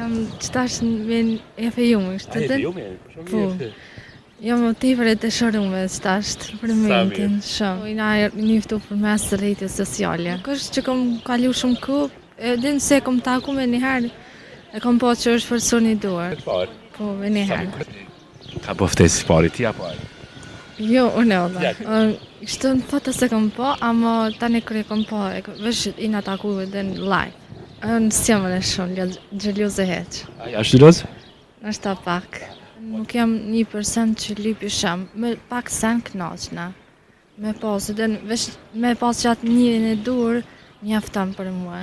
Jam qëtash në e fejume, kështë të Po. Jam më tepër e dëshiruar qëtash për momentin shumë. I na njoftu për mes të rrjeteve sociale. Nuk është që kam kalu shumë kohë, edhe nëse kam taku me njëherë, e kam pa që është personi i duar. Po, me njëherë. Ka po ftesë pari ti apo ai? Jo, unë olla. Ishte në fata se kam pa, ama tani kërë kam pa, vesh i na taku edhe në live. Në sjemën e shumë, gjelioze heq. Ai është gjeloz? Është ta pak. Nuk jam 1% që lypi shumë, me pak sen knaqna. Me pas, edhe vesh me pas që atë njërin e dur, mjafton për mua.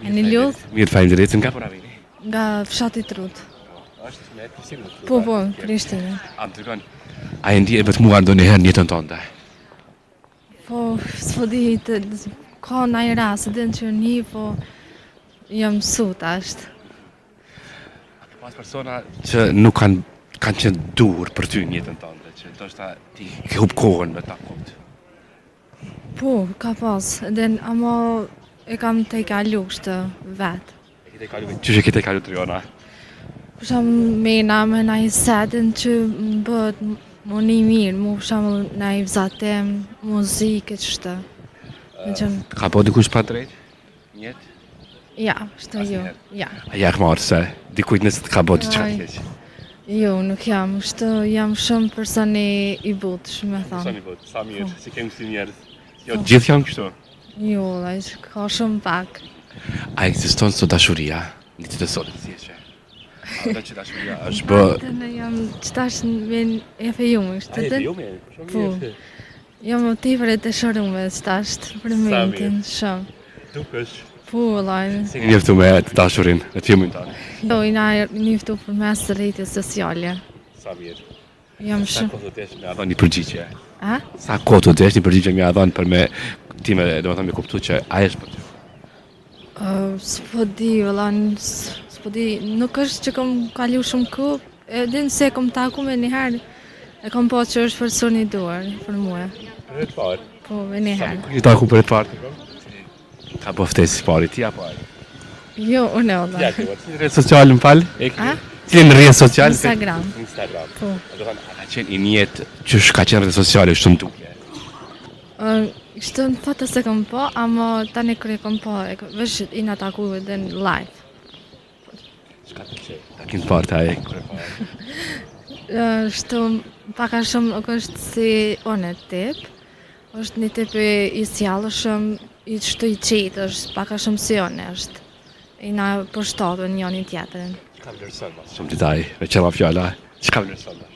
E një lodh? Mirë, faleminderit, nga po na vini? Nga fshati Trut. Është me Prishtinë. Po, Prishtinë. Am të kanë. A e ndje vetë mua ndonjëherë në jetën tënde? Po, s'po di ka ndonjë rast, edhe që një, po jam mësuar ashtë. Pas persona që nuk kanë qenë dur për ty në jetën tënde, që ndoshta ti ke humb kohën me ta kuptoj. Po, ka pas, edhe ama e kam të i kalu kështë vetë. Qështë e ke të kalu të rjona? Për shumë mena me na i sedin që më bëhet më një mirë, më për shumë na i vzatem, muzikë, qështë. Ka po dikush pa drejt? Njetë? Ja, shtë jo, ja. A jak marë se dikujt nëse të ka bo diqka t'keq? Jo, nuk jam, shtë jam shumë personi i butë, shumë me thamë. Personi i butë, sa mirë, si kemë si njerës. Jo, gjithë janë kështu? Jo, ka shumë pak. A ekziston sot dashuria? Një të sotit si e që? A që dashuria është bë... Në jam qëtash në e fejume, kështë të A e fejume? Po. Jam më tepër e dëshiruar qëtash për momentin, shumë. Dukesh? Po, lajnë. Si një njëftu me të dashurin, e të filmin tanë? Jo, i na njoftu për mes të rrjeteve sociale. Sa mirë. Jam Sa shumë. kohë të desh me adhon një përgjigje? A? Sa kohë të desh një përgjigje me adhon për me ti me me kuptu që a është për ty? S'po di, valla, s'po di, nuk është që kam kalu shumë kohë, edhe nëse kam taku me njëherë, e kam pa që është personi i duar për mua. Për e të parë? Po, me njëherë. Kërë taku për e të parë? Ka po ftesë pari ti apo ai? Jo, unë olla. Ja, kjo, cilë rrjetë social më falë? A? Cilë në rrjetë social? Instagram. Instagram. Po. Do të thonë, a ka qenë i njetë që ka qenë rrjetë sociale shumë duke? Ishte në fata se kam pa, ama tani kërë kam pa, vesh i na taku edhe në live. Shka të që? Takin të parë të aje, kërë parë? Shtu paka shumë nuk është si one tip, është një tip i sjallëshëm, i shtu i qetë, është paka shumë si one është. I na përshtatën njëri tjetrin. Çka vlerëson mas? Shumë detaj, veçella fjala. Çka vlerëson mas?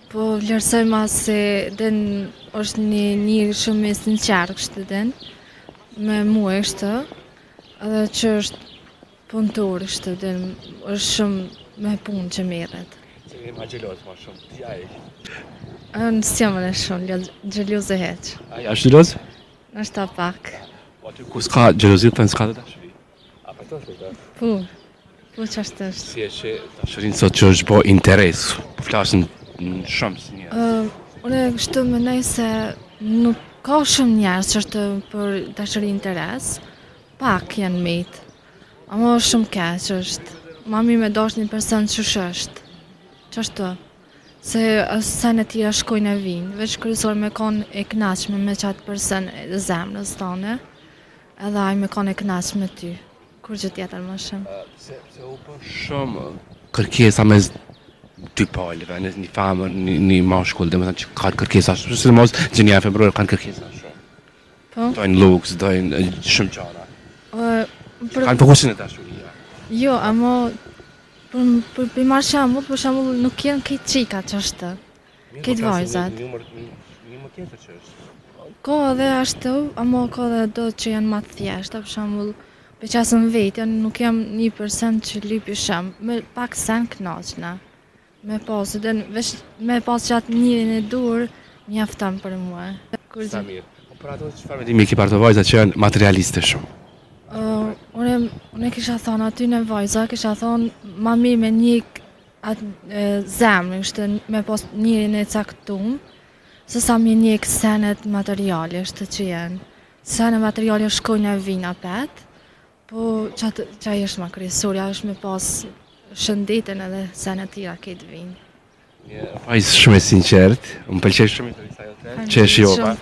Po vlerësoj mas se den është një njëri shumë i sinqert kështë den, me mua është, edhe që është punëtor është den, është shumë me punë që merret. Se e ma gjeloz ma shumë, ti ai? Në sjemën e shumë, gjelioze heq. Ai është gjeloz? Është ta pak. Po aty ku s'ka gjelozit, të në s'ka të dashuri? A për të shpejta? Po që është. Si e që dashurin sot që është bo interes, po flasën në shumë si njerës? Unë kështu mendoj se nuk ka shumë njerëz që është për dashuri interes, pak janë mit, ama është shumë keq është. Mami me dash një person që është, që është se sen e tira shkojnë e vinë, veç kryesor me konë e knaqme me qatë person e zemrës tane, edhe aj me konë e knaqme me ty, kur gjë tjetër më shumë. Se u për shumë kërkesa mes dy palëve, një famër, një mashkull, dhe më thënë që kanë kërkesa shumë, se mos gjenia femërore kanë kërkesa shumë. Po? Dojnë looks, dojnë shumë qara. Kanë përkusin e dashuria. Jo, ama për marrë shambull, për shambull nuk jenë këtë qika që është, këtë vajzat. Një më tjetër që është. Ka edhe ashtu, ama ka edhe do që janë ma të thjeshta, për shambull, për qasën vetë, nuk jam 1% që lypi shumë, me pak sen knaqna. Me pas, edhe me pas që atë njërin e dur, mjafton për mua. Sa mirë. Për ato çfarë mendimi ke për ato vajza që janë materialiste shumë? Unë kisha thonë aty në vajza, kisha thonë ma mirë me njëk atë zemrën, kështë me pas njërin e caktuar, se sa me njëk senet materiale, është që janë. Sene materiale shkojnë e vina pet, po qaj është ma kryesorja, është me pas shëndetin edhe sene tira këtë vinë. Vajzë shumë e sinqert, më pëlqej shumë intervista jote, që e shijova.